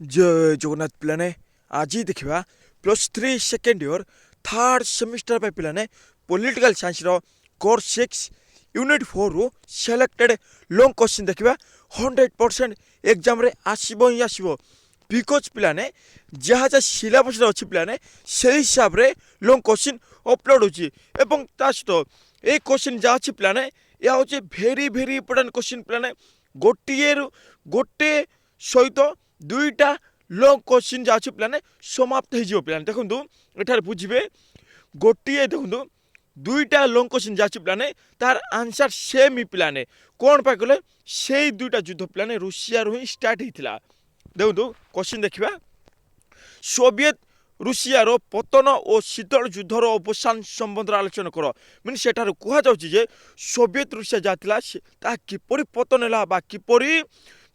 जय जगन्नाथ पिलाने आज देखा plus 3 second year third semester पे पिलाने पॉलिटिकल साइंस रो कोर्स 6 यूनिट 4 रु सिलेक्टेड लॉन्ग क्वेश्चन देखा 100% एग्जाम रे आसीबो ही आसीबो बिकज पिलाने जहाँ जहाँ सिलेबस अच्छी पिलाने से हिसाब रे लॉन्ग क्वेश्चन अपलोड होची एवं ता सहित ए क्वेश्चन जहाँ अच्छी पिलाने या होची भेरी भेरी इंपोर्टेंट क्वेश्चन पिलाने गोटे सहित दुईटा लॉन्ग क्वेश्चन जहाँ अच्छी पिलाने समाप्त हो पिलाने देखु एठार बुझे गोटे देखु दुईटा लॉन्ग क्वेश्चन जहाँ पिलाने तार आंसर सेम ही पिलाने कौन पाई कले से दुईटा युद्ध पिलाने रूसिया रु ही स्टार्ट होता देखु क्वेश्चन देखा सोवियत रूसिया पतन और शीतल युद्धर अवसान संबंध आलोचना कर मीन से कहुचे सोवियत रूसिया जहाँ किपरि पतन है किपरि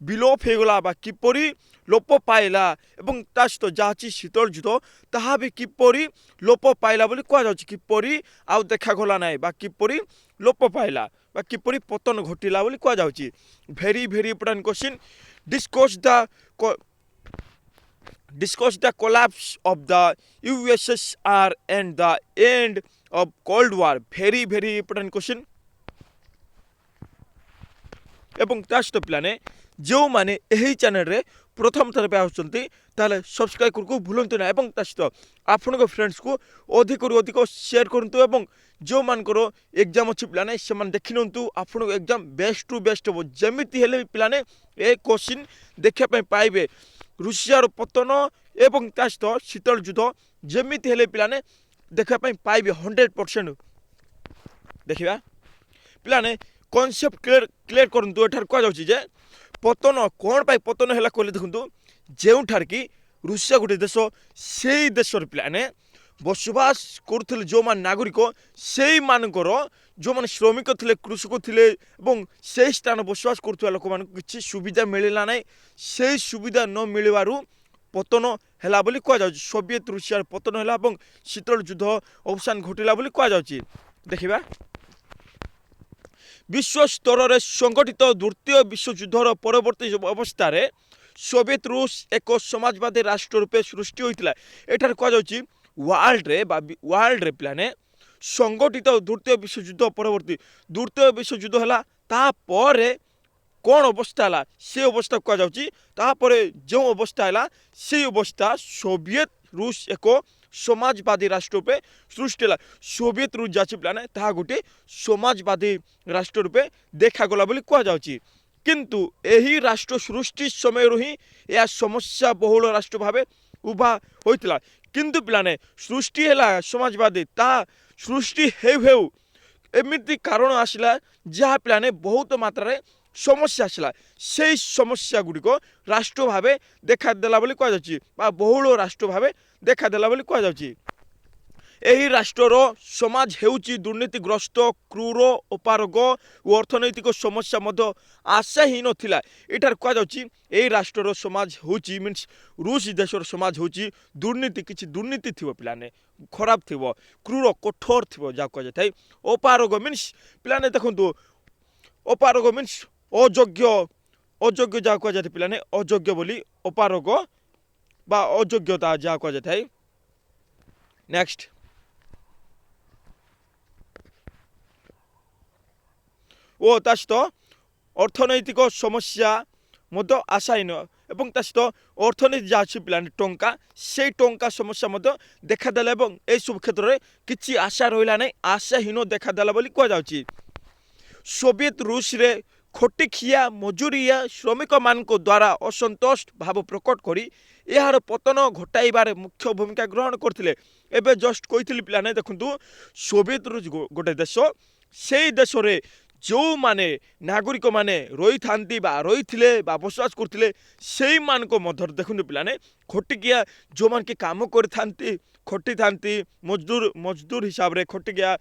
विलोप होगला किपरि लोप पाइला एवं ता सहित जहाँ शीतल युद्ध ताहा भी किपरि लोप पाइला बोली कहुचे किपरि आउ देखागला ना किपरि लोप पाइला किपरि पतन घटिला बोली कहुचे very very important question discuss the collapse of the USSR and the end of Cold War. Very very important question. एवं तास्त पिलाने जो माने यही चैनल रे प्रथम थर पे आउछंती ताले सब्सक्राइब करको भूलंतु ना एवं तास्त आपन को फ्रेंड्स को अधिक अधिक शेयर करंतु एवं जो मान करो एग्जाम अछि पिलाने से मान देखिनंतु आपन को एग्जाम बेस्ट टू बेस्ट हो जेमिति हेले पिलाने ए क्वेश्चन देखा पे पाइबे रूसिया पतन एवं ता सहित शीतल युद्ध जेमिति हेले पिलाने देखा पे पाइबे 100% देखिबा पिलाने कॉन्सेप्ट क्लियर करंतु एठार को जाउची जे पतन कोन पाई पतन हैला कोले देखंतु जेउठार की रूसिया गोटे देश सेई देशर पिलाने बसवास करुले जो मान नागरिक से मानकर जो मान श्रमिक थे कृषक थे से स्थान बसवास करुवा लोक मान किसी सुविधा मिलला ना से सुविधा न मिलू पतन है बोली कहुचे सोवियत रूसिया पतन है शीतल युद्ध अवसान घटिला बोली कहुचे देखा विश्व स्तर में संगठित द्वितीय विश्वयुद्धर परवर्ती अवस्था सोवियत रूस एक समाजवादी राष्ट्र रूपे सृष्टि होता एठार कहुचे वर्ल्ड रे प्लाने संगठित द्वितीय विश्वयुद्ध परवर्ती द्वितीय विश्वयुद्ध है तापर कौन अवस्था है से अवस्था कहुपर जो अवस्था है से अवस्था सोवियत रूस एक समाजवादी राष्ट्र रूपे सृष्टि है सोवियत रूस जाची प्लाने ता गोटे समाजवादी राष्ट्र रूपे देखागला बोली कहुचे किंतु यही राष्ट्र सृष्टि समय ही यह समस्या बहुल राष्ट्र भाव उभा होता किंतु पिलाने सृष्टि है समाजवादी ता सृष्टि हेउ एमती कारण आसला जहाँ पिलाने बहुत मात्रा समस्या आसला से समस्या गुड़िक राष्ट्र भाव देखादेला बोली कहुचे बहुल राष्ट्र भाव देखादेला बोली कहुचे यही राष्ट्र समाज हेउची दुर्नीतिग्रस्त क्रूर अपारग और अर्थनैतिक समस्या मध्य आशाहीन थिला एटार कहुचे यही राष्ट्र समाज होची मीन्स रूस देशर समाज होची दुर्नीति किसी दुर्नीति थी पिलाने खराब थी क्रूर कठोर थी जहाँ कहुए अपारग मीन्स पिलाने देखु अपारग मीन्स अयोग्य जहाँ कहुए पिलाने अयोग्य बोली अपारग बा अयोग्यता जहाँ कहुए नेक्स्ट ओ ता सहित अर्थनैतिक समस्या मध्य आशाहीन एवं ता सहित अर्थनीति जहाँ अच्छी पिलाने टंका से टंका समस्या मध्य देखादेला ए सब क्षेत्र में किसी आशा रहा ना आशाहीन देखादेला बोली कहुचे सोवियत रूस रे खटिखिया मजूरिया श्रमिक मान द्वारा असंतोष भाव प्रकट करी यार पतन घटाइबार मुख्य भूमिका ग्रहण करते एवं जस्ट कही पिलाने देखु सोवियत रूस गोटे देश से देश में जो माने नागरिक माने रही था रही बसवास करते से मध्य देखते पिलाने खटिकिया जो मान के काम करती खटी था मजदूर हिसाब से खटिकिया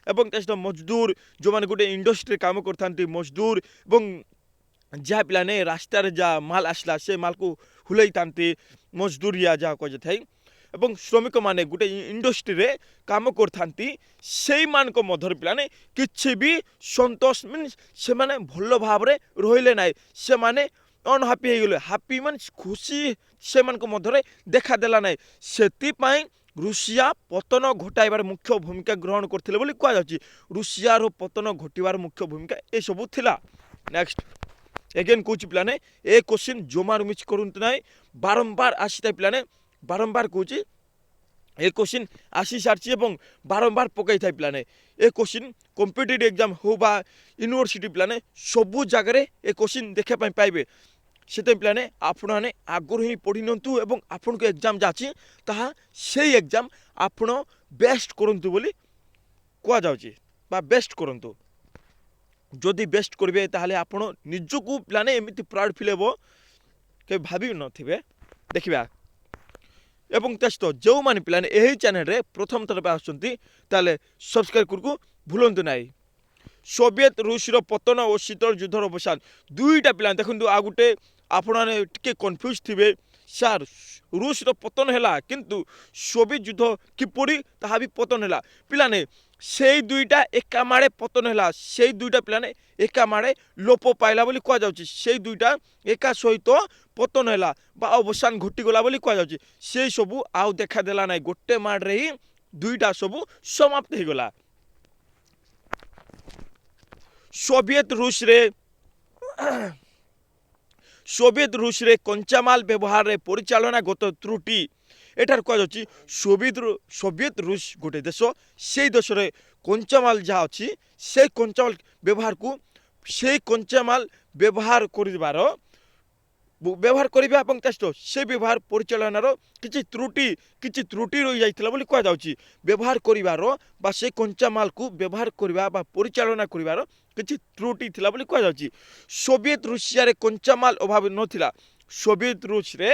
एवं मजदूर जो मैंने गोटे इंडस्ट्री काम करते मजदूर जहाँ पिलाने रास्तार जहाँ माल आसला से माल को हुलई था मजदूरिया जहाँ कहुए एवं श्रमिक माने गोटे इंडस्ट्री रे काम करथांती सेई मान को मधर पिलाने किछि भी संतोष मीन से माने भल भाव रे रहिले नाइ से माने अनहापी हो गले हापी मान खुशी से मध्य देखादेला ना से रुषिया पतन घटाइबार मुख्य भूमिका ग्रहण करथिले बोली कह जाउची रुषियार पतन घटिबार मुख्य भूमिका ए सबु थिला। नेक्स्ट एगेन कौच पिलाने ए क्वेश्चन जोमार मिस करंतु ना बारंबार आसी पिलाने बारंबार कौच ए क्वेश्चन आसी सारी और बारंबार पकई था पिलाने ए क्वेश्चन कॉम्पिटिटिव एग्जाम हो बा यूनिवर्सिटी पिलाने सबू जगार ए क्वेश्चन देखा पाइबे से पिलाने आपण मैंने आगुरी ही पढ़ी नियंतु एवं आपन को एग्जाम जाची ताहा से एग्जाम आपण बेस्ट करंतु बोली कह जाउची बा बेस्ट करंतु जदि बेस्ट करेंगे ताहले आपण निजकू पिलाने एमती प्राउड फिल हे के भाभी नथिबे देखिबा। एवं तेस्त जो माने पिलाने यही चैनल रे प्रथम थर पे आसुचंती ताले सब्सक्राइब करकू भूलंतु नाही। सोवियत रूसर पतन और शीतल युद्धर अवसान दुईटा पिला देखु आ गोटे आपने टिके कन्फ्यूज थे सार रूसर पतन है किंतु सोवियत युद्ध किपरि ताहा भी पतन है पिलाने से दुईटा एका माड़े पतन है से दुईटा पिलाने एका माड़े लोप पाइला बोली कह जाउची से दुईटा एका सहित पतन है बा अवसान घटीगला बोली कह जाउची से सबू आउ देखा देला ना गोटे माड़े ही दुईटा सबू समाप्त हो गला। सोवियत रूस रे कंचामाल व्यवहार रे परिचालनागत त्रुटि एटार कह जाउची सोवियत रूस गोटे देश से देश रे कंचामाल जहाँ अच्छी से कंचामाल व्यवहार को से कंचामाल व्यवहार करबा से व्यवहार परिचालनार किछि त्रुटि रही जाइथिला बोली कह जाउची व्यवहार करिवार बा से कंचामाल को व्यवहार करबा बा परिचालना करिवार किछि त्रुटि थिला बोली कह जाउची। सोवियत रूसिया रे कंचामाल अभाव नथिला सोवियत रूस रे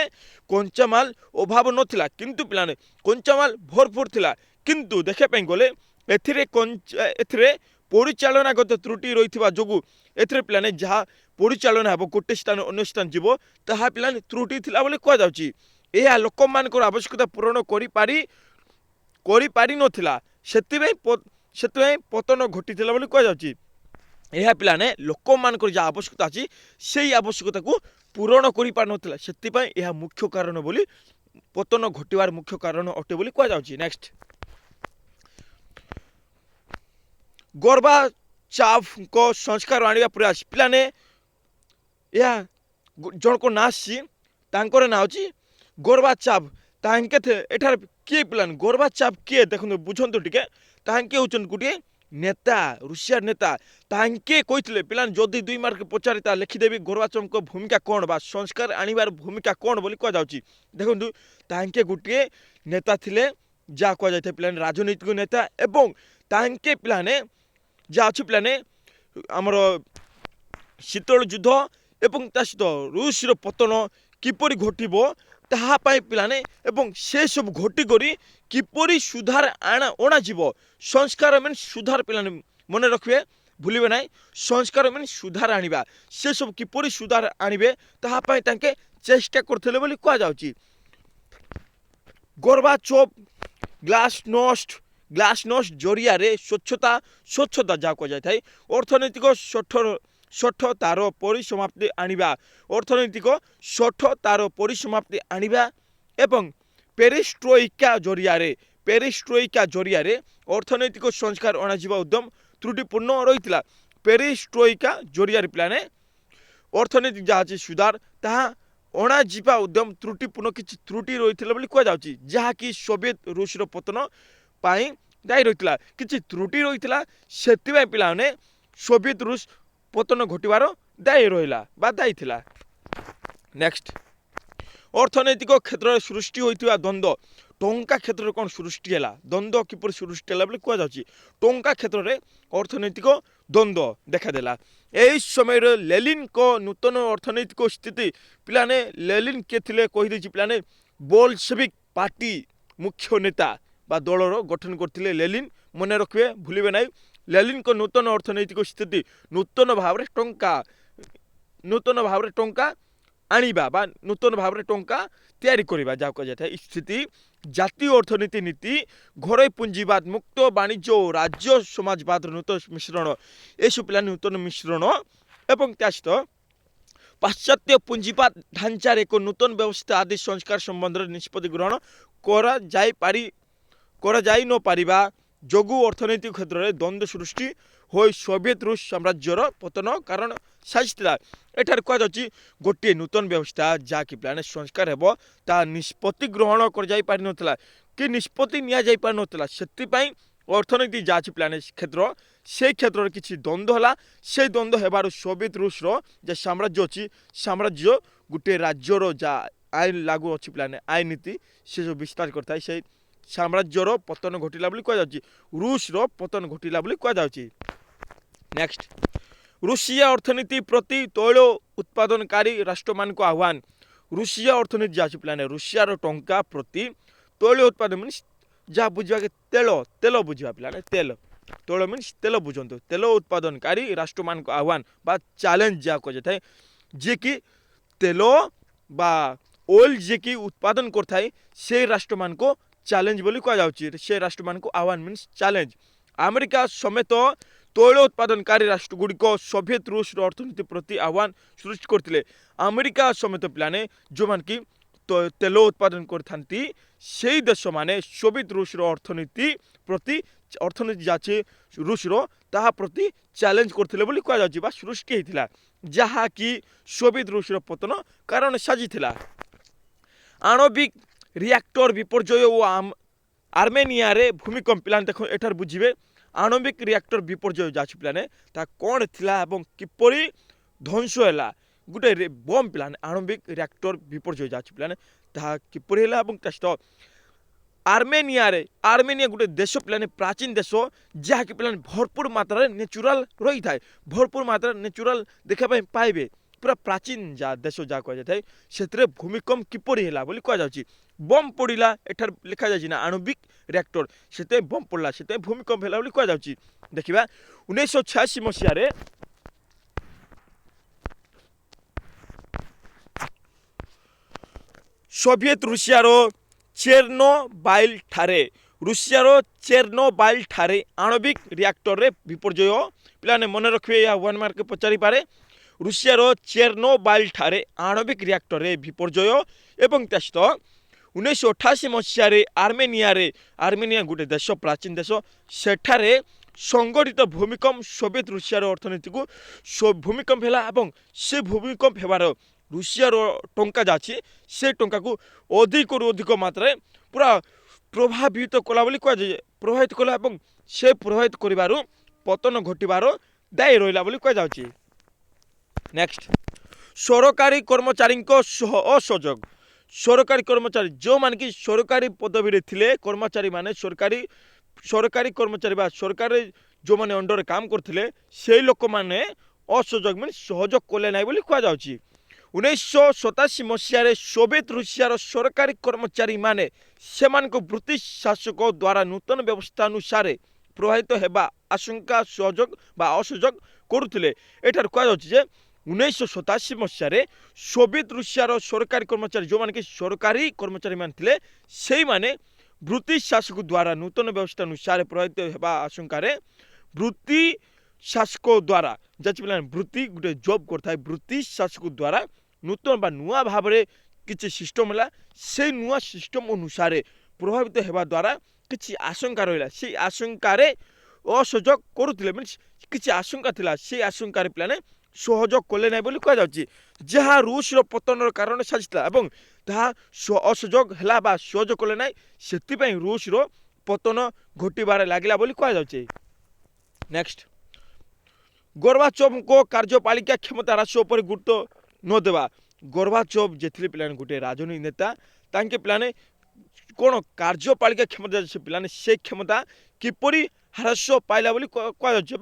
कंचामाल अभाव नथिला किंतु पिलाने कंचामाल भरपूर थिला किंतु देखे पई गले एथिरे परिचालनागत त्रुटि रही जोगु एथिरे पिलाने जहाँ परिचालना हे गोटे स्थान अन्य स्थान जीव ताहा पिलाने त्रुटि थिला बोली कह जाउची एहा लोक मानकर आवश्यकता पूरण करि पारि नथिला सेतिबे पतन घटिथिला बोली कह जाउची यह पिलाने लोक मानकर जहाँ आवश्यकता अच्छी से आवश्यकता को पूरण करि पार नथिला सेतिबे यह मुख्य कारण बोली पतन घटिवार मुख्य कारण अटे बोली कह जाउची। नेक्स्ट गोर्बाचोव को संस्कार आनिबा प्रयास पिलाने या जन को ना सी तांकर ना होची गोर्बाचोव तांके थे एठार किए पिलाने गोर्बाचोव किए देखो बुझंतु टिके तांके होचन गुटे नेता रूसिया नेता तांके कहिथिले पिलाने जदि 2 मार्क पचारिता लिखिदेवी गोर्बाचोव को भूमिका कौन बा संस्कार आनिबार भूमिका कौन बोली कह जाउची देखो तांके गुटे नेता थिले जा कह जाय पिलाने राजनीतिक नेता एवं तांके पिलाने जा अच्छी पिलाने आमर शीतल युद्ध एवं ता सहित रूसर पतन किपरि घटिबो ताहापाई पिलाने एवं से सब घटी करी किपरि सुधार अणा जीव संस्कार मीन सुधार पिलाने मन रखिए भूलिबे ना संस्कार मीन सुधार आनिबा से सब किपरि सुधार आनिबे ताहापाई तांके चेष्टा करथिले बोली कह जाउची। गोर्बाचोव ग्लासनोस्ट जरिया रे स्वच्छता जहाँ कह जाए अर्थनैतिक सठतार परिसमाप्ति आनिबा अर्थनैतिक सठतार परिसमाप्ति आनिबा एवं पेरिस्ट्रोइका जरिया रे अर्थनैतिक संस्कार अणाजिबा उद्यम त्रुटिपूर्ण रही पेरिस्ट्रोइका जरिया रे पिलाने अर्थनैतिक जहाँ अच्छी सुधार ताहा अणाजिबा उद्यम त्रुटिपूर्ण किछि त्रुटि रही बोली कह जाउची जहाँकि सोवियत रूसर पतन पाई दायी रही किछि त्रुटि रही से पिलाने सोवियत रूस पतन घटवार दायी रहा बा दायी थिला। नेक्स्ट अर्थनैतिक क्षेत्र में सृष्टि होइतिबा द्वंद्व टंका क्षेत्र में कौन सृष्टि है द्वंद्व किपर सृष्टि है बोली कह जाउची टंका क्षेत्र में अर्थनैतिक द्वंद्व देखादेला यही समय लेनिन को नूतन अर्थनैतिक स्थिति पिलाने लेनिन के थिले कहि देछि पिलाने बोल्शेविक पार्टी मुख्य नेता बा दलर गठन करथिले लेनिन मन रखिए भूलिबे ना लेनिन को नूतन अर्थनैतिक स्थिति नूतन भाव टंका आनिबा बा नूतन भाव टंका तैयारी करिबा जा कह जाय स्थिति जातीय अर्थनीति नीति घरोई पुंजीवाद मुक्त वाणिज्य और राज्य समाजवाद नूतन मिश्रण ये सब पिला नूतन मिश्रण एवं त्यासहित पाश्चात्य पुंजीवाद ढांचार एक नूतन व्यवस्था आदि संस्कार संबंध में निष्पत्ति ग्रहण करा जाई न पारिबा जोगु अर्थनैतिक क्षेत्र में द्वंद्व सृष्टि हो सोवियत रूस साम्राज्यर पतन कारण साजिला। एठार कहुच्छी गोटे नूतन व्यवस्था जहाँकि प्लान संस्कार हेब ता निष्पत्ति ग्रहण कर जाई पारि नथिला कि निष्पत्ति निया जाई पारि नथिला सेतिपई अर्थनैतिक जहाँ प्लान क्षेत्र से क्षेत्र में किसी द्वंद्व है से द्वंद्व हेबार सोवियत रूस रो साम्राज्य अच्छी साम्राज्य गोटे राज्यर जहाँ आईन लागू अच्छी प्लान आईन नीति से जो विस्तार करता है से साम्राज्यर पतन घटिला कहुच्छी रूस रो पतन घटिला कहुच्छी। नेक्स्ट रूसिया अर्थनीति प्रति तैल उत्पादनकारी राष्ट्र मान को आह्वान। रूसिया अर्थनीति जहाँ प्लान रूसियार टंका प्रति तैल उत्पादन मीन जहाँ बुझा कि तेल तेल बुझा प्लान तेल तैल मीनस तेल बुझंतु तेल उत्पादनकारी राष्ट्र मान को आह्वान बा चैलेंज जहाँ कहुए जी कि तेल बा ऑयल जी कि उत्पादन करता से राष्ट्र मान को चैलेंज बोली कहुच्छी से राष्ट्र मान को आह्वान मीनस चैलेंज। अमेरिका समेत तैल उत्पादनकारी राष्ट्रगुड़िक सोवियत रूस अर्थनीति प्रति आह्वान सृष्टि करते। अमेरिका समेत पिलाने जो मान कि तेल उत्पादन करथांती से देश माने सोवियत रूस अर्थनीति प्रति अर्थनीति जाचे रूस ताहा प्रति चैलेंज करथिले बोली कहा जाउची बा सृष्टि हेतिला जहाँ कि सोवियत रूस पतन कारण साजिथिला। आणविक रिएक्टर विपर्जय और आर्मेनिया रे भूमिकंप पिलाने देख एठार बुझिबे आणविक रिएक्टर विपर्जय जाची पिलाने ता कोन थिला एवं किपरि ध्वंस हैला गोटे बम पिलाने आणविक रिएक्टर विपर्जय जाची पिलाने ता किपरि हैला एवं तस्त आर्मेनिया गोटे देश पिलाने प्राचीन देश जहाँ कि पिलाने भरपूर मात्रा नेचुरल रही थाए भरपूर मात्रा नेचुरल देखा पाइबे पूरा प्राचीन जा देश जहाँ कह जाए से भूमिकंप किपरि हैला बोली कह जाउची बम पड़ा एठार लिखा जाए ना आणविक रिएक्टर से बम पड़ा से भूमिकंप है कह जाउची। देखिबा 1986 मसीह सोवियत रूसिया चेर्नोबाइल ठारे आणविक रिएक्टर रे विपर्जय पिलाने मन रखिए या 1 मार्क पचारि पारे रूसिया चेर्नोबाइल ठारे आणविक रिएक्टर रे विपर्जय एवं तेस्त 1988 मसीह आर्मेनिया गोटे देश प्राचीन देश सेठारे संगठित भूमिकंप सोवियत रूसिया अर्थनीति को भूमिकंप है से भूमिकंप हेबार रूसिया टंका जाची से टंका को अधिक मात्रा पूरा प्रभावित कला कह प्रभावित कला से प्रभावित कर पतन घटबार दायी रहा कह जाउची। नेक्स्ट सरकारी कर्मचारी असहयोग सरकारी कर्मचारी जो मान कि सरकारी पदवी थिले कर्मचारी माने सरकारी कर्मचारी बा सरकारी जो माने अंडर काम करथिले से लोक माने असहयोग मीन सहयोग कले ना बोली कह जाउची। 1987 मसीह सोवियत रूसिया सरकारी कर्मचारी माने सेमान को ब्रिटिश शासक द्वारा नूतन व्यवस्था अनुसार प्रभावित हेबा आशंका सहयोग बा असहयोग करुथिले। एठार कह जाउची जे 1987 मसीह सोवियत रूसिया सरकारी कर्मचारी जो मान कि सरकारी कर्मचारी मान थिले सेई माने ब्रिटिश शासक द्वारा नूतन व्यवस्था अनुसार प्रभावित हेबा आशंका ब्रिटिश शासक द्वारा जच वृत्ति गोटे जॉब करता है ब्रिटिश शासक द्वारा नूतन बा नुआ भाव में किसी सिस्टम है से नुआ सिस्टम अनुसार प्रभावित हेबा द्वारा किसी आशंका रहा से आशंकार असहयोग करुले मीन किसी आशंका थिला से आशंकार पिलाने सहयोग कले ना बोली कह जाउची जहाँ रूस पतन कारण साजिता असहयोग है सहयोग कले ना से रूस पतन घटबार लगिला बोली कह जाउची। नेक्स्ट गोर्बाचोव को कार्यपालिका क्षमता ह्रास पर गुरुत्व न देवा गोर्बाचोव जे पिलाने गोटे राजनीतिक नेता तांके पिलाने कौन कार्यपालिका क्षमता से पिलाने से क्षमता किपरि ह्रास पाइला बोली कह जाउची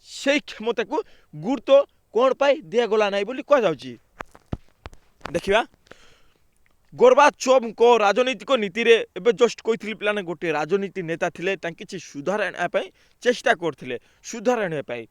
से क्षमता को गुरुत्व कौन पाई दिगला ना बोली कह जाउची। देखिबा गोर्बाचोव को राजनीतिक नीति रे एबे जस्ट कही पिलाने गोटे राजनीति नेता थिले तांके किछि सुधार आने चेष्टा करथिले सुधार आने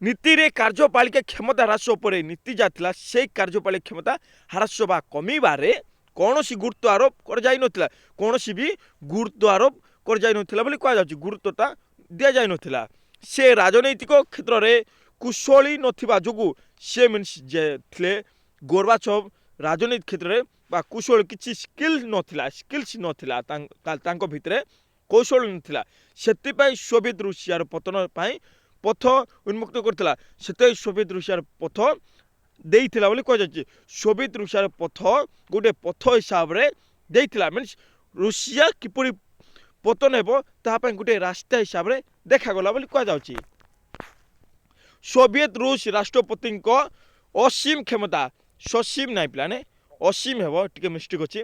नीति रे कार्यपालिका क्षमता ह्रास पर नीति जाता से कार्यपालिका क्षमता ह्रास बा कमिबारे कौन गुरुत्व आरोप कर जाई नथिला कौन भी गुरुत्व आरोप कर जाई नथिला बोली कह जाउची गुरुत्वटा दिया जाई नथिला से राजनैतिक क्षेत्र में कुशली नथिबा जोगु ସେ ମିନ୍ସ ଯେ ଥିଲେ ଗୋର୍ବାଚୋଭ ରାଜନୀତି କ୍ଷେତ୍ରରେ ବା କୁଶଳ କିଛି ସ୍କିଲ୍ସ ନଥିଲା ତାଙ୍କ ଭିତରେ କୌଶଳ ନଥିଲା ସେଥିପାଇଁ ସୋଭିଏତ ରୁଷିଆର ପତନ ପାଇଁ ପଥ ଉନ୍ମୁକ୍ତ କରିଥିଲା ସେତେ ସୋଭିଏତ ରୁଷିଆର ପଥ ଦେଇଥିଲା ବୋଲି କୁହାଯାଉଛି ସୋଭିଏତ ରୁଷିଆର ପଥ ଗୋଟେ ପଥ ହିସାବରେ ଦେଇଥିଲା ମିନ୍ସ ରୁଷିଆ କିପରି ପତନ ହେବ ତାହା ପାଇଁ ଗୋଟେ ରାସ୍ତା ହିସାବରେ ଦେଖାଗଲା ବୋଲି କୁହାଯାଉଛି ସୋଭିଏତ ରୁଷ ରାଷ୍ଟ୍ରପତିଙ୍କ ଅସୀମ କ୍ଷମତା ସସୀମ ନାହିଁ ପିଲାମାନେ ଅସୀମ ହେବ ଟିକେ ମିଷ୍ଟେକ୍ ଅଛି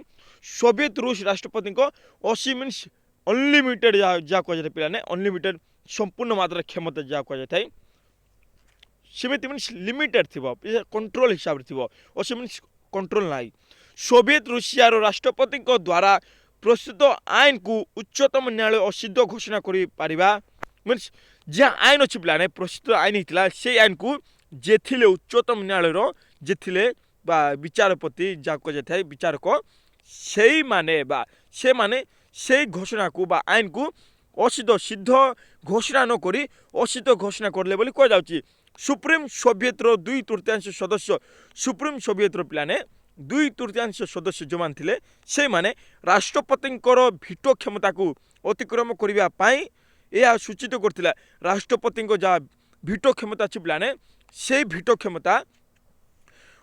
ସୋଭିଏତ ରୁଷ ରାଷ୍ଟ୍ରପତିଙ୍କ ଅସୀମ ମିନ୍ସ ଅନଲିମିଟେଡ୍ ଯାହା କୁହାଯାଇଥାଏ ପିଲାମାନେ ଅନଲିମିଟେଡ୍ ସମ୍ପୂର୍ଣ୍ଣ ମାତ୍ରାରେ କ୍ଷମତା ଯାହା କୁହାଯାଇଥାଏ ସେମିତି ମିନ୍ସ ଲିମିଟେଡ୍ ଥିବ କଣ୍ଟ୍ରୋଲ ହିସାବରେ ଥିବ ଅସୀମ ମିନ୍ସ କଣ୍ଟ୍ରୋଲ ନାହିଁ ସୋଭିଏତ ରୁଷିଆର ରାଷ୍ଟ୍ରପତିଙ୍କ ଦ୍ୱାରା ପ୍ରସ୍ତୁତ ଆଇନକୁ ଉଚ୍ଚତମ ନ୍ୟାୟାଳୟ ଅସିଦ୍ଧ ଘୋଷଣା କରିପାରିବା ମିନ୍ସ ଯାହା ଆଇନ ଅଛି ପିଲାମାନେ ପ୍ରସ୍ତୁତ ଆଇନ ହେଇଥିଲା ସେଇ ଆଇନକୁ ଯେ ଥିଲେ ଉଚ୍ଚତମ ନ୍ୟାୟାଳୟର ଯେ ଥିଲେ ବା ବିଚାରପତି ଯାହା କୁହାଯାଇଥାଏ ବିଚାରକ ସେମାନେ ସେଇ ଘୋଷଣାକୁ ବା ଆଇନକୁ ସିଦ୍ଧ ଘୋଷଣା ନ କରି ଅସିଦ୍ଧ ଘୋଷଣା କରିଲେ ବୋଲି କୁହାଯାଉଛି ସୁପ୍ରିମ ସୋଭିଏତର 2/3 ସଦସ୍ୟ ସୁପ୍ରିମ ସୋଭିଏତର ପିଲାମାନେ 2/3 ସଦସ୍ୟ ଯେଉଁମାନେ ଥିଲେ ସେମାନେ ରାଷ୍ଟ୍ରପତିଙ୍କର ଭିଟୋ କ୍ଷମତାକୁ ଅତିକ୍ରମ କରିବା ପାଇଁ ଏହା ସୂଚିତ କରିଥିଲା ରାଷ୍ଟ୍ରପତିଙ୍କ ଯାହା ଭିଟୋ କ୍ଷମତା ଅଛି ପିଲାମାନେ ସେଇ ଭିଟୋ କ୍ଷମତା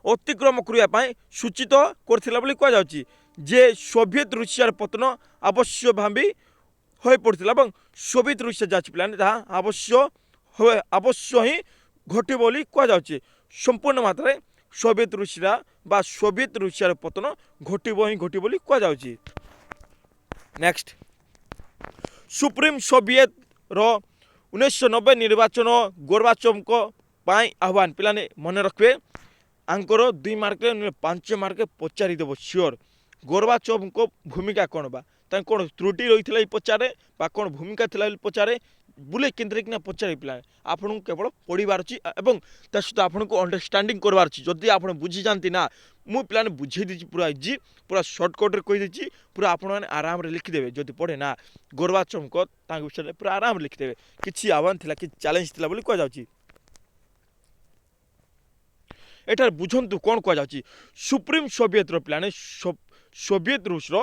ଅତିକ୍ରମ କରିବା ପାଇଁ ସୂଚିତ କରିଥିଲା ବୋଲି କୁହାଯାଉଛି ଯେ ସୋଭିଏତ ରୁଷିଆର ପତନ ଆବଶ୍ୟକ ଭାବି ହୋଇପଡ଼ିଥିଲା ଏବଂ ସୋଭିଏତ ରୁଷିଆ ଯାହା ଅଛି ପିଲାମାନେ ତାହା ଆବଶ୍ୟ ହିଁ ଘଟିବ ବୋଲି କୁହାଯାଉଛି ସମ୍ପୂର୍ଣ୍ଣ ମାତ୍ରାରେ ସୋଭିଏତ ରୁଷିଆର ପତନ ଘଟିବ ବୋଲି କୁହାଯାଉଛି ନେକ୍ସଟ ସୁପ୍ରିମ ସୋଭିଏତର 1990 ନିର୍ବାଚନ ଗୋର୍ବାଚୋଭଙ୍କ ପାଇଁ ଆହ୍ୱାନ ପିଲାମାନେ ମନେ ରଖିବେ ଆଙ୍କର 2 ମାର୍କରେ 5 ମାର୍କରେ ପଚାରିଦେବ ସିଓର ଗୋର୍ବାଚୋଭଙ୍କ ଭୂମିକା କ'ଣ ବା ତାଙ୍କ କ'ଣ ତ୍ରୁଟି ରହିଥିଲା ଏଇ ପଚାରେ ବା କ'ଣ ଭୂମିକା ଥିଲା ବୋଲି ପଚାରେ ବୁଲେ କେନ୍ଦ୍ରିକିନା ପଚାରେ ପିଲାମାନେ ଆପଣଙ୍କୁ କେବଳ ପଢ଼ିବାର ଅଛି ଏବଂ ତା ସହିତ ଆପଣଙ୍କୁ ଅଣ୍ଡରଷ୍ଟାଣ୍ଡିଂ କରିବାର ଅଛି ଯଦି ଆପଣ ବୁଝିଯାଆନ୍ତି ନା ମୁଁ ପିଲାମାନେ ବୁଝେଇ ଦେଇଛି ପୁରା ଇଜି ପୁରା ସର୍ଟକଟ୍ରେ କହିଦେଇଛି ପୁରା ଆପଣମାନେ ଆରାମରେ ଲେଖିଦେବେ ଯଦି ପଢ଼େ ନା ଗୋର୍ବାଚୋଭଙ୍କ ତାଙ୍କ ବିଷୟରେ ପୁରା ଆରାମରେ ଲେଖିଦେବେ କିଛି ଆହ୍ୱାନ ଥିଲା କିଛି ଚ୍ୟାଲେଞ୍ଜ ଥିଲା ବୋଲି କୁହାଯାଉଛି ଏଠାରେ ବୁଝନ୍ତୁ କ'ଣ କୁହାଯାଉଛି ସୁପ୍ରିମ ସୋଭିଏତର ପିଲାମାନେ ସୋଭିଏତ ରୁଷର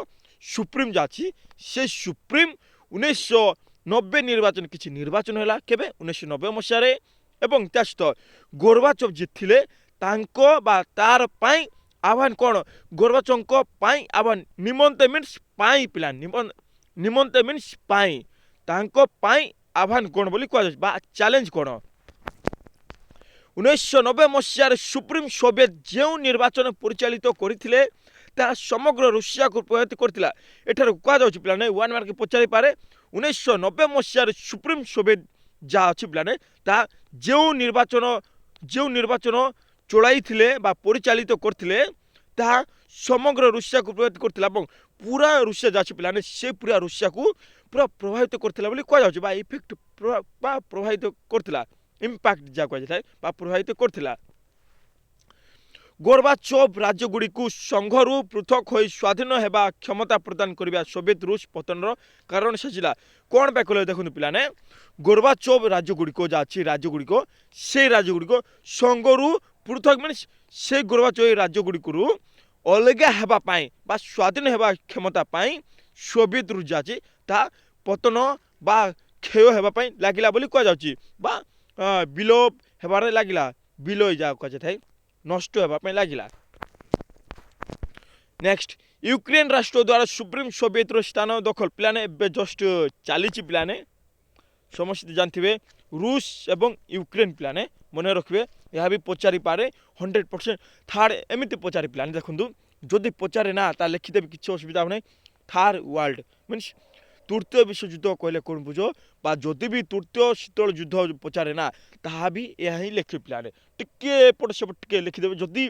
ସୁପ୍ରିମ ଯାହା ଅଛି ସେ ସୁପ୍ରିମ 1990 ନିର୍ବାଚନ କିଛି ନିର୍ବାଚନ ହେଲା କେବେ 1990 ମସିହାରେ ଏବଂ ତା ସହିତ ଗୋର୍ବାଚୋଭ ଯିଏ ଥିଲେ ତାଙ୍କ ବା ତାର ପାଇଁ ଆହ୍ୱାନ କ'ଣ ଗୋର୍ବାଚୋଭଙ୍କ ପାଇଁ ଆହ୍ୱାନ ନିମନ୍ତେ ମିନ୍ସ ପାଇଁ ପିଲା ନିମନ୍ତେ ମିନ୍ସ ପାଇଁ ତାଙ୍କ ପାଇଁ ଆହ୍ୱାନ କ'ଣ ବୋଲି କୁହାଯାଉଛି ବା ଚ୍ୟାଲେଞ୍ଜ କ'ଣ 1990 ମସିହାରେ ସୁପ୍ରିମ ସୋଭିଏତ ଯେଉଁ ନିର୍ବାଚନ ପରିଚାଳିତ କରିଥିଲେ ତାହା ସମଗ୍ର ରୁଷିଆକୁ ପ୍ରଭାବିତ କରିଥିଲା ଏଠାରେ କୁହାଯାଉଛି ପିଲାମାନେ 1 ମାର୍କ ପଚାରିପାରେ 1990 ମସିହାରେ ସୁପ୍ରିମ ସୋଭିଏତ ଯାହା ଅଛି ପିଲାମାନେ ତାହା ଯେଉଁ ନିର୍ବାଚନ ଚଳାଇଥିଲେ ବା ପରିଚାଳିତ କରିଥିଲେ ତାହା ସମଗ୍ର ରୁଷିଆକୁ ପ୍ରଭାବିତ କରିଥିଲା ଏବଂ ପୁରା ରୁଷିଆ ଯାହା ଅଛି ପିଲାମାନେ ସେ ପୁରା ରୁଷିଆକୁ ପୁରା ପ୍ରଭାବିତ କରିଥିଲା ବୋଲି କୁହାଯାଉଛି ବା ଇଫେକ୍ଟ ବା ପ୍ରଭାବିତ କରିଥିଲା ଇମ୍ପାକ୍ଟ ଯାହା କୁହାଯାଇଥାଏ ବା ପ୍ରଭାବିତ କରିଥିଲା ଗୋର୍ବାଚୋଭ ରାଜ୍ୟଗୁଡ଼ିକୁ ସଂଘରୁ ପୃଥକ ହୋଇ ସ୍ୱାଧୀନ ହେବା କ୍ଷମତା ପ୍ରଦାନ କରିବା ସୋଭିଏତ ରୁଷ ପତନର କାରଣ ସାଜିଲା କ'ଣ ପାଇଁ କହିଲେ ଦେଖନ୍ତୁ ପିଲାମାନେ ଗୋର୍ବାଚୋଭ ରାଜ୍ୟଗୁଡ଼ିକ ଯାହା ଅଛି ସେଇ ରାଜ୍ୟଗୁଡ଼ିକ ସଂଘରୁ ପୃଥକ ମାନେ ସେ ଗୋର୍ବାଚୋଭ ରାଜ୍ୟଗୁଡ଼ିକରୁ ଅଲଗା ହେବା ପାଇଁ ବା ସ୍ୱାଧୀନ ହେବା କ୍ଷମତା ପାଇଁ ସୋଭିଏତ ରୁଷ ଯାହା ଅଛି ତାହା ପତନ ବା କ୍ଷୟ ହେବା ପାଇଁ ଲାଗିଲା ବୋଲି କୁହାଯାଉଛି ବା ବିଲୋପ ହେବାରେ ଲାଗିଲା ବିଲୟ ଯାହା କୁହାଯାଇଥାଏ ନଷ୍ଟ ହେବା ପାଇଁ ଲାଗିଲା ନେକ୍ସଟ ୟୁକ୍ରେନ ରାଷ୍ଟ୍ର ଦ୍ୱାରା ସୁପ୍ରିମ ସୋଭିଏତର ସ୍ଥାନ ଦଖଲ ପିଲାମାନେ ଏବେ ଜଷ୍ଟ ଚାଲିଛି ପିଲାମାନେ ସମସ୍ତେ ଜାଣିଥିବେ ରୁଷ ଏବଂ ୟୁକ୍ରେନ ପିଲାମାନେ ମନେ ରଖିବେ ଏହା ବି ପଚାରିପାରେ 100% ଥାର୍ଡ ଏମିତି ପଚାରି ପିଲାମାନେ ଦେଖନ୍ତୁ ଯଦି ପଚାରେ ନା ତା ଲେଖିଦେବେ କିଛି ଅସୁବିଧା ନାହିଁ ଥାର୍ଡ ୱାର୍ଲଡ ମିନ୍ସ ତୃତୀୟ ବିଶ୍ୱଯୁଦ୍ଧ କହିଲେ କ'ଣ ବୁଝ ବା ଯଦି ବି ତୃତୀୟ ଶୀତଳ ଯୁଦ୍ଧ ପଚାରେ ନା ତାହା ବି ଏହା ହିଁ ଲେଖିବେ ପିଲାମାନେ ଟିକେ ଏପଟ ସେପଟ ଟିକେ ଲେଖିଦେବେ ଯଦି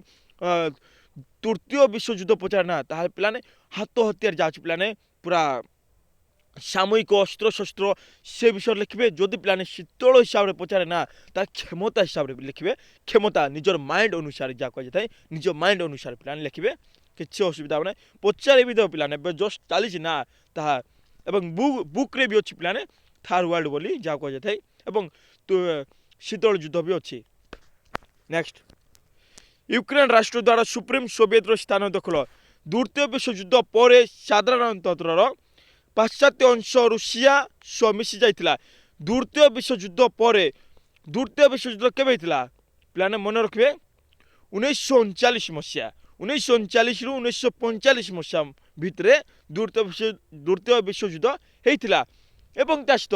ତୃତୀୟ ବିଶ୍ୱଯୁଦ୍ଧ ପଚାରେ ନା ତାହେଲେ ପିଲାମାନେ ହାତ ହତିଆର ଯାଉଛି ପିଲାମାନେ ପୁରା ସାମୟିକ ଅସ୍ତ୍ରଶସ୍ତ୍ର ସେ ବିଷୟରେ ଲେଖିବେ ଯଦି ପିଲାମାନେ ଶୀତଳ ହିସାବରେ ପଚାରେ ନା ତାର କ୍ଷମତା ହିସାବରେ ଲେଖିବେ କ୍ଷମତା ନିଜର ମାଇଣ୍ଡ ଅନୁସାରେ ଯାହା କୁହାଯାଇଥାଏ ନିଜ ମାଇଣ୍ଡ ଅନୁସାରେ ପିଲାମାନେ ଲେଖିବେ କିଛି ଅସୁବିଧା ହେବ ନାହିଁ ପଚାରିବି ଦେବ ପିଲାମାନେ ଏବେ ଜଷ୍ଟ ଚାଲିଛି ନା ତାହା ଏବଂ ବୁକ୍ରେ ବି ଅଛି ପିଲାମାନେ ଥାର୍ଡ ୱାର୍ଲଡ ବୋଲି ଯାହା କୁହାଯାଇଥାଏ ଏବଂ ଶୀତଳ ଯୁଦ୍ଧ ବି ଅଛି ନେକ୍ସଟ ୟୁକ୍ରେନ ରାଷ୍ଟ୍ର ଦ୍ୱାରା ସୁପ୍ରିମ ସୋଭିଏତର ସ୍ଥାନ ଦଖଲ। ଦ୍ୱିତୀୟ ବିଶ୍ୱଯୁଦ୍ଧ ପରେ ସାଧାରଣତନ୍ତ୍ରର ପାଶ୍ଚାତ୍ୟ ଅଂଶ ରୁଷିଆ ସହ ମିଶି ଯାଇଥିଲା। ଦ୍ୱିତୀୟ ବିଶ୍ୱଯୁଦ୍ଧ ପରେ ଦ୍ୱିତୀୟ ବିଶ୍ୱଯୁଦ୍ଧ କେବେ ହେଇଥିଲା ପିଲାମାନେ ମନେ ରଖିବେ 1939 ମସିହା 1939ରୁ 1945 ମସିହା ଭିତରେ ଦ୍ୱିତୀୟ ବିଶ୍ୱଯୁଦ୍ଧ ହେଇଥିଲା। ଏବଂ ତା ସହିତ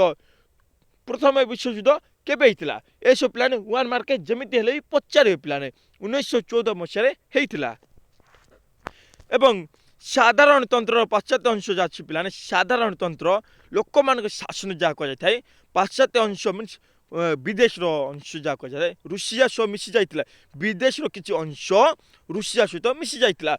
ପ୍ରଥମ ବିଶ୍ୱଯୁଦ୍ଧ କେବେ ହେଇଥିଲା ଏସବୁ ପିଲାମାନେ ୱାନ୍ ମାର୍କେ ଯେମିତି ହେଲେ ବି ପଚାରିବେ ପିଲାମାନେ 1914 ମସିହାରେ ହେଇଥିଲା। ଏବଂ ସାଧାରଣତନ୍ତ୍ରର ପାଶ୍ଚାତ୍ୟ ଅଂଶ ଯାହା ଅଛି ପିଲାମାନେ ସାଧାରଣତନ୍ତ୍ର ଲୋକମାନଙ୍କ ଶାସନ ଯାହା କୁହାଯାଇଥାଏ। ପାଶ୍ଚାତ୍ୟ ଅଂଶ ମିନ୍ସ ବିଦେଶର ଅଂଶ ଯାହା କୁହାଯାଇଥାଏ। ରୁଷିଆ ସହ ମିଶି ଯାଇଥିଲା ବିଦେଶର କିଛି ଅଂଶ ରୁଷିଆ ସହିତ ମିଶି ଯାଇଥିଲା।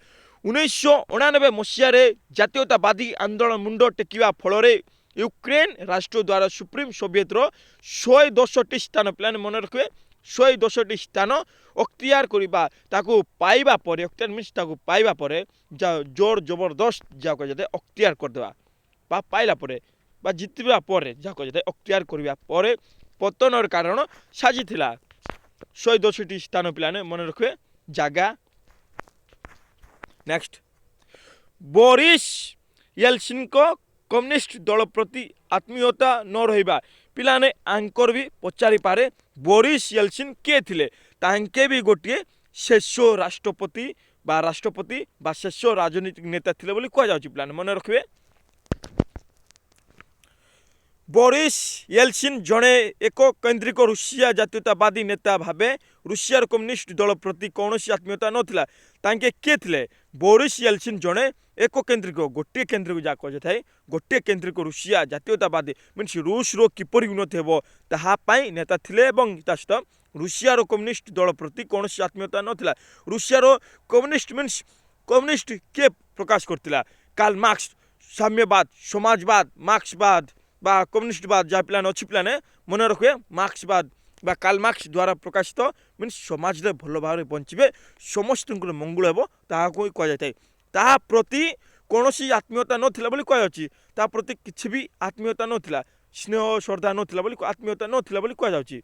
1989 ମସିହାରେ ଜାତୀୟତାବାଦୀ ଆନ୍ଦୋଳନ ମୁଣ୍ଡ ଟେକିବା ଫଳରେ ୟୁକ୍ରେନ ରାଷ୍ଟ୍ର ଦ୍ୱାରା ସୁପ୍ରିମ ସୋଭିଏତର 110ଟି ସ୍ଥାନ ପିଲାମାନେ ମନେ ରଖିବେ 110ଟି ସ୍ଥାନ ଅକ୍ତିଆର କରିବା ତାକୁ ପାଇବା ପରେ ଅକ୍ତିଆର ମିନ୍ସ ତାକୁ ପାଇବା ପରେ ଜୋର ଜବରଦସ୍ତ ଯାହା କୁହାଯାଇଥାଏ ଅକ୍ତିଆର କରିଦେବା ବା ପାଇଲା ପରେ ବା ଜିତିବା ପରେ ଯାହା କୁହାଯାଇଥାଏ ଅକ୍ତିଆର କରିବା ପରେ ପତନର କାରଣ ସାଜିଥିଲା। 110ଟି ସ୍ଥାନ ପିଲାମାନେ ମନେ ରଖିବେ ଜାଗା। ନେକ୍ସଟ ବୋରିସ୍ ୟେଲସିନ୍ଙ୍କ କମ୍ୟୁନିଷ୍ଟ ଦଳ ପ୍ରତି ଆତ୍ମୀୟତା ନ ରହିବା ପିଲାମାନେ ଆଙ୍କର ବି ପଚାରିପାରେ ବୋରିସ୍ ୟେଲସିନ୍ କିଏ ଥିଲେ ତାଙ୍କେ ବି ଗୋଟିଏ ଶେଷ ରାଷ୍ଟ୍ରପତି ବା ଶେଷ ରାଜନୈତିକ ନେତା ଥିଲେ ବୋଲି କୁହାଯାଉଛି ପିଲାମାନେ ମନେ ରଖିବେ। ବୋରିସ୍ ୟେଲସିନ୍ ଜଣେ ଏକ କୈନ୍ଦ୍ରିକ ରୁଷିଆ ଜାତୀୟତାବାଦୀ ନେତା ଭାବେ ରୁଷିଆର କମ୍ୟୁନିଷ୍ଟ ଦଳ ପ୍ରତି କୌଣସି ଆତ୍ମୀୟତା ନଥିଲା। ତାଙ୍କେ କିଏ ଥିଲେ ବୋରିସ୍ ୟେଲସିନ୍ ଜଣେ ଏକ କେନ୍ଦ୍ରିକ ଗୋଟିଏ କେନ୍ଦ୍ରିକ ଯାହା କୁହାଯାଇଥାଏ ଗୋଟିଏ କେନ୍ଦ୍ରିକ ରୁଷିଆ ଜାତୀୟତାବାଦୀ ମିନ୍ସ ରୁଷର କିପରି ଉନ୍ନତି ହେବ ତାହା ପାଇଁ ନେତା ଥିଲେ ଏବଂ ତା ସହିତ ରୁଷିଆର କମ୍ୟୁନିଷ୍ଟ ଦଳ ପ୍ରତି କୌଣସି ଆତ୍ମୀୟତା ନଥିଲା। ରୁଷିଆର କମ୍ୟୁନିଷ୍ଟ ମିନ୍ସ କମ୍ୟୁନିଷ୍ଟ କିଏ ପ୍ରକାଶ କରିଥିଲା କାର୍ଲ ମାର୍କ୍ସ ସାମ୍ୟବାଦ ସମାଜବାଦ ମାର୍କ୍ସବାଦ ବା କମ୍ୟୁନିଷ୍ଟବାଦ ଯାହା ପିଲାମାନେ ଅଛି ପିଲାମାନେ ମନେ ରଖିବେ ମାର୍କ୍ସବାଦ ବା କାର୍ଲ ମାର୍କ୍ସ ଦ୍ୱାରା ପ୍ରକାଶିତ ମିନ୍ସ ସମାଜରେ ଭଲ ଭାବରେ ବଞ୍ଚିବେ ସମସ୍ତଙ୍କର ମଙ୍ଗଳ ହେବ ତାହାକୁ ହିଁ କୁହାଯାଇଥାଏ। ତାହା ପ୍ରତି କୌଣସି ଆତ୍ମୀୟତା ନଥିଲା ବୋଲି କୁହାଯାଉଛି ତା ପ୍ରତି କିଛି ବି ଆତ୍ମୀୟତା ନଥିଲା ସ୍ନେହ ଶ୍ରଦ୍ଧା ନଥିଲା ବୋଲି ଆତ୍ମୀୟତା ନଥିଲା ବୋଲି କୁହାଯାଉଛି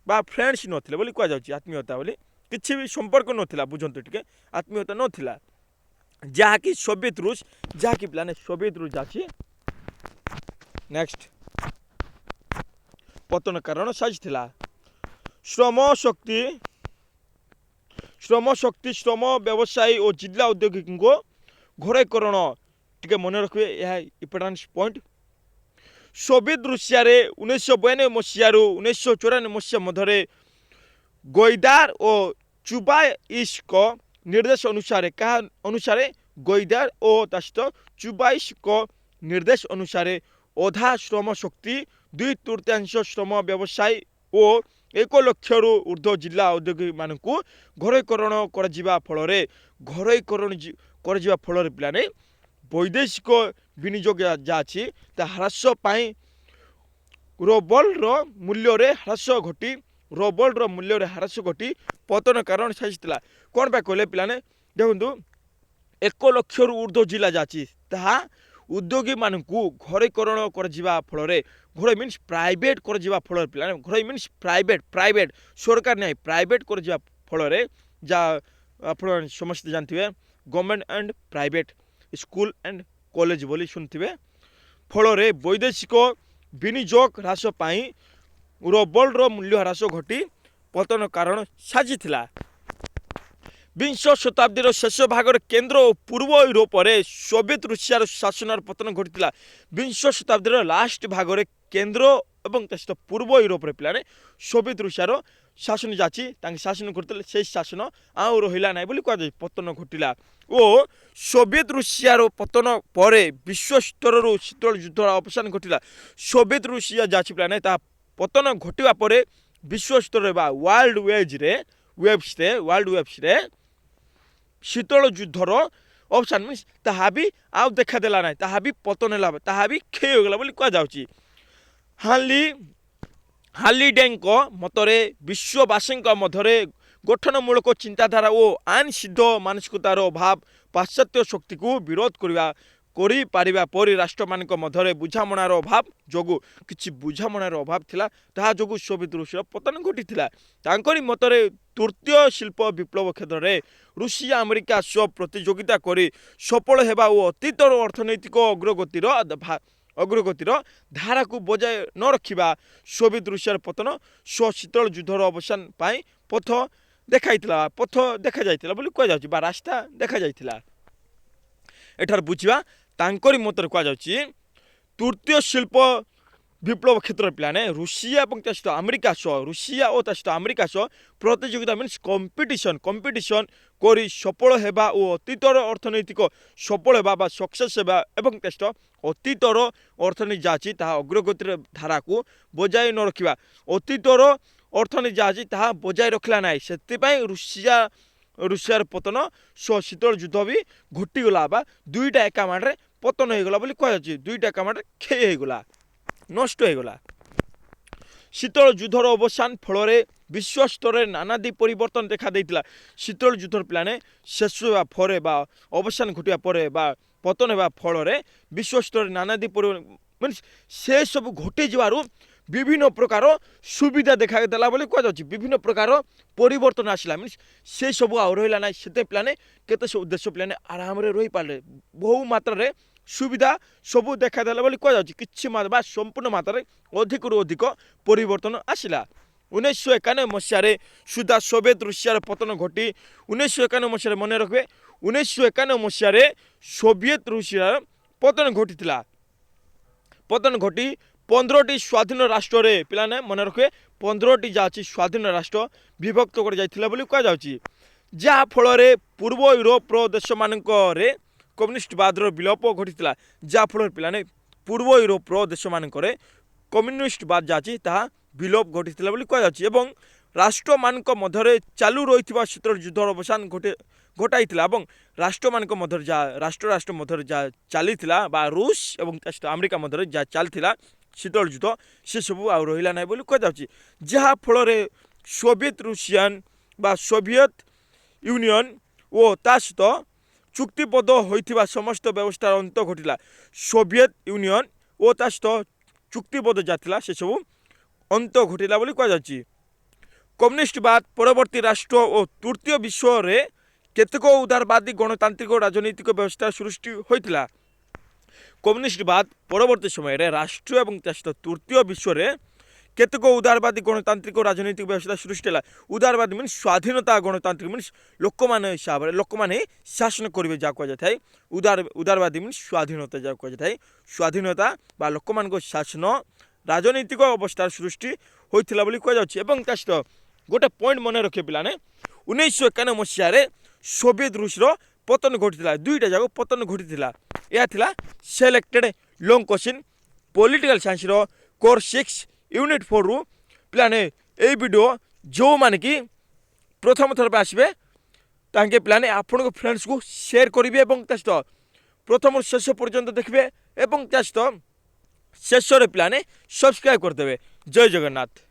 ବା ଫ୍ରେଣ୍ଡସ୍ ନଥିଲେ ବୋଲି କୁହାଯାଉଛି ଆତ୍ମୀୟତା ବୋଲି କିଛି ବି ସମ୍ପର୍କ ନଥିଲା ବୁଝନ୍ତୁ ଟିକେ ଆତ୍ମୀୟତା ନଥିଲା ଯାହାକି ସୋଭିଏତ ରୁଷ ଯାହାକି ପିଲାମାନେ ସୋଭିଏତ ରୁଷ ଅଛି। ନେକ୍ସଟ ପତନ କାରଣ ସାଜିଥିଲା ଶ୍ରମ ଶକ୍ତି ଶ୍ରମ ବ୍ୟବସାୟୀ ଓ ଜିଲ୍ଲା ଔଦ୍ୟୋଗିକଙ୍କ ଘରୋଇକରଣ ଟିକେ ମନେ ରଖିବେ ଏହା ଇମ୍ପୋର୍ଟାନ୍ସ ପଏଣ୍ଟ। ସୋଭିଏତ ରୁଷିଆରେ 1992 ମସିହାରୁ 1994 ମସିହା ମଧ୍ୟରେ ଗୋଇଦାର ଓ ଚୁବାଇସ୍ଙ୍କ ନିର୍ଦ୍ଦେଶ ଅନୁସାରେ କାହା ଅନୁସାରେ ଗୋଇଦାର ଓ ତା ସହିତ ଚୁବାଇସ୍ଙ୍କ ନିର୍ଦ୍ଦେଶ ଅନୁସାରେ ଅଧା ଶ୍ରମ ଶକ୍ତି 2/3 ଶ୍ରମ ବ୍ୟବସାୟୀ ଓ 1 ଲକ୍ଷରୁ ଉର୍ଦ୍ଧ୍ୱ ଜିଲ୍ଲା ଔଦ୍ୟୋଗିକମାନଙ୍କୁ ଘରୋଇକରଣ କରାଯିବା ଫଳରେ ପିଲାମାନେ ବୈଦେଶିକ ବିନିଯୋଗ ଯାହା ଅଛି ତା ହ୍ରାସ ପାଇଁ ରୋବଲର ମୂଲ୍ୟରେ ହ୍ରାସ ଘଟି ପତନ କାରଣ ସାଜିଥିଲା। କ'ଣ ପାଇଁ କହିଲେ ପିଲାମାନେ ଦେଖନ୍ତୁ 1 ଲକ୍ଷରୁ ଉର୍ଦ୍ଧ୍ୱ ଜିଲ୍ଲା ଯାହା ଅଛି ତାହା ଉଦ୍ୟୋଗୀମାନଙ୍କୁ ଘରୋଇକରଣ କରାଯିବା ଫଳରେ ଘରୋଇ ମିନ୍ସ ପ୍ରାଇଭେଟ କରାଯିବା ଫଳରେ ପିଲାମାନେ ଘରୋଇ ମିନ୍ସ ପ୍ରାଇଭେଟ ସରକାର ନାହିଁ ପ୍ରାଇଭେଟ କରାଯିବା ଫଳରେ ଯାହା ଆପଣ ସମସ୍ତେ ଜାଣିଥିବେ government and private school and college ବୋଲି ଶୁଣିଥିବେ ଫଳରେ ବୈଦେଶିକ ବିନିଯୋଗ ହ୍ରାସ ପାଇଁ ରୋବଲର ମୂଲ୍ୟ ହ୍ରାସ ଘଟି ପତନ କାରଣ ସାଜିଥିଲା। ବିଂଶ ଶତାବ୍ଦୀର ଶେଷ ଭାଗରେ କେନ୍ଦ୍ର ଓ ପୂର୍ବ ୟୁରୋପରେ ସୋଭିଏତ ରୁଷିଆର ଶାସନର ପତନ ଘଟିଥିଲା। ବିଂଶ ଶତାବ୍ଦୀର ଲାଷ୍ଟ ଭାଗରେ କେନ୍ଦ୍ର ଏବଂ ତା ସହିତ ପୂର୍ବ ୟୁରୋପରେ ପିଲାମାନେ ସୋଭିଏତ ରୁଷିଆର ଶାସନ ଯାଛି ତାଙ୍କେ ଶାସନ କରିଥିଲେ ସେହି ଶାସନ ଆଉ ରହିଲା ନାହିଁ ବୋଲି କୁହାଯାଏ ପତନ ଘଟିଲା ଓ ସୋଭିଏତ ରୁଷିଆର ପତନ ପରେ ବିଶ୍ୱ ସ୍ତରରୁ ଶୀତଳ ଯୁଦ୍ଧର ଅବସାନ ଘଟିଲା। ସୋଭିଏତ ରୁଷିଆ ଯାଛି ପିଲାମାନେ ତାହା ପତନ ଘଟିବା ପରେ ବିଶ୍ୱ ସ୍ତରରେ ବା ୱାର୍ଲଡ ୱେବ୍ସରେ ଶୀତଳ ଯୁଦ୍ଧର ଅବସାନ ମିନ୍ସ ତାହା ବି ଆଉ ଦେଖାଦେଲା ନାହିଁ ତାହା ବି ପତନ ହେଲା ତାହା ବି କ୍ଷୟ ହୋଇଗଲା ବୋଲି କୁହାଯାଉଛି। ହାର୍ଲିଡେଙ୍କ ମତରେ ବିଶ୍ୱବାସୀଙ୍କ ମଧ୍ୟରେ ଗଠନମୂଳକ ଚିନ୍ତାଧାରା ଓ ଆଇନ ସିଦ୍ଧ ମାନସିକତାର ଅଭାବ ପାଶ୍ଚାତ୍ୟ ଶକ୍ତିକୁ ବିରୋଧ କରିପାରିବା ପରି ରାଷ୍ଟ୍ରମାନଙ୍କ ମଧ୍ୟରେ ବୁଝାମଣାର ଅଭାବ ଯୋଗୁଁ କିଛି ବୁଝାମଣାର ଅଭାବ ଥିଲା, ତାହା ଯୋଗୁଁ ସୋଭିଏତ ରୁଷର ପତନ ଘଟିଥିଲା। ତାଙ୍କରି ମତରେ ତୃତୀୟ ଶିଳ୍ପ ବିପ୍ଳବ କ୍ଷେତ୍ରରେ ରୁଷିଆ ଆମେରିକା ସହ ପ୍ରତିଯୋଗିତା କରି ସଫଳ ହେବା ଓ ଅତୀତର ଅର୍ଥନୈତିକ ଅଗ୍ରଗତିର ଧାରାକୁ ବଜାୟ ନ ରଖିବା ସୋଭିଏତ ରୁଷିଆର ପତନ ସହ ଶୀତଳ ଯୁଦ୍ଧର ଅବସାନ ପାଇଁ ପଥ ଦେଖାଯାଇଥିଲା ବୋଲି କୁହାଯାଉଛି ବା ରାସ୍ତା ଦେଖାଯାଇଥିଲା। ଏଠାରେ ବୁଝିବା ତାଙ୍କରି ମତରେ କୁହାଯାଉଛି ତୃତୀୟ ଶିଳ୍ପ ବିପ୍ଳବ କ୍ଷେତ୍ରରେ ପିଲାମାନେ ରୁଷିଆ ଏବଂ ତା ସହିତ ଆମେରିକା ସହ ପ୍ରତିଯୋଗିତା ମିନ୍ସ କମ୍ପିଟିସନ୍ କରି ସଫଳ ହେବା ଓ ଅତୀତର ଅର୍ଥନୈତିକ ସଫଳ ହେବା ବା ସକ୍ସେସ୍ ହେବା ଏବଂ ତା ସହିତ ଅତୀତର ଅର୍ଥନୀତି ଯାହା ଅଛି ତାହା ଅଗ୍ରଗତିର ଧାରାକୁ ବଜାୟ ନ ରଖିବା। ଅତୀତର ଅର୍ଥନୀତି ଯାହା ଅଛି ତାହା ବଜାୟ ରଖିଲା ନାହିଁ, ସେଥିପାଇଁ ରୁଷିଆର ପତନ ସହ ଶୀତଳ ଯୁଦ୍ଧ ବି ଘଟିଗଲା ବା ଦୁଇଟା ଏକା ମାଡ଼ରେ ପତନ ହେଇଗଲା ବୋଲି କୁହାଯାଉଛି। ଦୁଇଟା ଏକା ମାଡ଼ରେ କ୍ଷୟ ହେଇଗଲା, ନଷ୍ଟ ହେଇଗଲା। ଶୀତଳ ଯୁଦ୍ଧର ଅବସାନ ଫଳରେ ବିଶ୍ୱସ୍ତରରେ ନାନାଦି ପରିବର୍ତ୍ତନ ଦେଖା ଦେଇଥିଲା। ଶୀତଳ ଯୁଦ୍ଧର ପିଲାମାନେ ଶେଷ ହେବା ପରେ ବା ଅବସାନ ଘଟିବା ପରେ ବା ପତନ ହେବା ଫଳରେ ବିଶ୍ୱସ୍ତରରେ ନାନାଦି ମିନ୍ସ ସେ ସବୁ ଘଟିଯିବାରୁ ବିଭିନ୍ନ ପ୍ରକାର ସୁବିଧା ଦେଖାଦେଲା ବୋଲି କୁହାଯାଉଛି। ବିଭିନ୍ନ ପ୍ରକାର ପରିବର୍ତ୍ତନ ଆସିଲା, ମିନ୍ସ ସେ ସବୁ ଆଉ ରହିଲା ନାହିଁ। ସେତେ ପିଲାମାନେ କେତେ ସବୁ ଦେଶ ପିଲାମାନେ ଆରାମରେ ରହିପାରିଲେ, ବହୁ ମାତ୍ରାରେ ସୁବିଧା ସବୁ ଦେଖାଦେଲା ବୋଲି କୁହାଯାଉଛି। କିଛି ବା ସମ୍ପୂର୍ଣ୍ଣ ମାତ୍ରାରେ ଅଧିକରୁ ଅଧିକ ପରିବର୍ତ୍ତନ ଆସିଲା। 1991 ମସିହାରେ ସୁଦ୍ଧା ସୋଭିଏତ ରୁଷିଆର ପତନ ଘଟି 1991 ମସିହାରେ ମନେ ରଖିବେ 1991 ମସିହାରେ ସୋଭିଏତ ରୁଷିଆର ପତନ ଘଟିଥିଲା। ପତନ ଘଟି 15ଟି ସ୍ୱାଧୀନ ରାଷ୍ଟ୍ରରେ ପିଲାମାନେ ମନେ ରଖିବେ 15ଟି ଯାହା ଅଛି ସ୍ୱାଧୀନ ରାଷ୍ଟ୍ର ବିଭକ୍ତ କରାଯାଇଥିଲା ବୋଲି କୁହାଯାଉଛି। ଯାହାଫଳରେ ପୂର୍ବ ୟୁରୋପର ଦେଶମାନଙ୍କରେ କମ୍ୟୁନିଷ୍ଟବାଦର ବିଲୋପ ଘଟିଥିଲା। ଯାହାଫଳରେ ପିଲାମାନେ ପୂର୍ବ ୟୁରୋପର ଦେଶମାନଙ୍କରେ କମ୍ୟୁନିଷ୍ଟବାଦ ଯାହା ଅଛି ତାହା ବିଲୋପ ଘଟିଥିଲା ବୋଲି କୁହାଯାଉଛି ଏବଂ ରାଷ୍ଟ୍ରମାନଙ୍କ ମଧ୍ୟରେ ଚାଲୁ ରହିଥିବା ଶୀତଳ ଯୁଦ୍ଧର ଅବସାନ ଘଟାଇଥିଲା ଏବଂ ରାଷ୍ଟ୍ରମାନଙ୍କ ମଧ୍ୟରେ ରାଷ୍ଟ୍ର ମଧ୍ୟରେ ଯାହା ଚାଲିଥିଲା ବା ରୁଷ ଏବଂ ଆମେରିକା ମଧ୍ୟରେ ଯାହା ଚାଲିଥିଲା ଶୀତଳ ଯୁଦ୍ଧ ସେସବୁ ଆଉ ରହିଲା ନାହିଁ ବୋଲି କୁହାଯାଉଛି। ଯାହାଫଳରେ ସୋଭିଏତ ୟୁନିୟନ ଓ ତା ସହିତ ଚୁକ୍ତିବଦ୍ଧ ହୋଇଥିବା ସମସ୍ତ ବ୍ୟବସ୍ଥାର ଅନ୍ତ ଘଟିଲା। ସୋଭିଏତ ୟୁନିୟନ ଓ ତା ସହିତ ଚୁକ୍ତିବଦ୍ଧ ଯାହା ଥିଲା ସେସବୁ ଅନ୍ତ ଘଟିଲା ବୋଲି କୁହାଯାଉଛି। କମ୍ୟୁନିଷ୍ଟବାଦ ପରବର୍ତ୍ତୀ ରାଷ୍ଟ୍ର ଓ ତୃତୀୟ ବିଶ୍ୱରେ କେତେକ ଉଦାରବାଦୀ ଗଣତାନ୍ତ୍ରିକ ରାଜନୈତିକ ବ୍ୟବସ୍ଥା ସୃଷ୍ଟି ହୋଇଥିଲା। କମ୍ୟୁନିଷ୍ଟବାଦ ପରବର୍ତ୍ତୀ ସମୟରେ ରାଷ୍ଟ୍ର ଏବଂ ତା ସହିତ ତୃତୀୟ ବିଶ୍ୱରେ କେତେକ ଉଦାରବାଦୀ ଗଣତାନ୍ତ୍ରିକ ରାଜନୈତିକ ବ୍ୟବସ୍ଥା ସୃଷ୍ଟି ହେଲା। ଉଦାରବାଦୀ ମିନ୍ସ ସ୍ୱାଧୀନତା ଗଣତାନ୍ତ୍ରିକ ମିନ୍ସ ଲୋକମାନେ ଶାସନ କରିବେ ଯାହା କୁହାଯାଇଥାଏ। ଉଦାରବାଦୀ ମିନ୍ସ ସ୍ୱାଧୀନତା ଯାହା କୁହାଯାଇଥାଏ। ସ୍ୱାଧୀନତା ବା ଲୋକମାନଙ୍କ ଶାସନ ରାଜନୈତିକ ଅବସ୍ଥାର ସୃଷ୍ଟି ହୋଇଥିଲା ବୋଲି କୁହାଯାଉଛି ଏବଂ ତା ସହିତ ଗୋଟେ ପଏଣ୍ଟ ମନେ ରଖିବେ ପିଲାମାନେ 1991 ମସିହାରେ ସୋଭିଏତ ରୁଷର ପତନ ଘଟିଥିଲା। ଦୁଇଟା ଯାକ ପତନ ଘଟିଥିଲା। ଏହା ଥିଲା ସିଲେକ୍ଟେଡ ଲଙ୍ଗ କୋଶ୍ଚିନ୍ ପଲିଟିକାଲ ସାଇନ୍ସର କୋର୍ସ 6 ୟୁନିଟ୍ 4ରୁ ପିଲାମାନେ ଏଇ ଭିଡ଼ିଓ ଯେଉଁମାନେ କି ପ୍ରଥମ ଥର ପାଇଁ ଆସିବେ ତାଙ୍କେ ପିଲାମାନେ ଆପଣଙ୍କ ଫ୍ରେଣ୍ଡସକୁ ସେୟାର କରିବେ ଏବଂ ତା ସହିତ ପ୍ରଥମରୁ ଶେଷ ପର୍ଯ୍ୟନ୍ତ ଦେଖିବେ ଏବଂ ତା ସହିତ ଶେଷରେ ପିଲାମାନେ ସବସ୍କ୍ରାଇବ୍ କରିଦେବେ। ଜୟ ଜଗନ୍ନାଥ।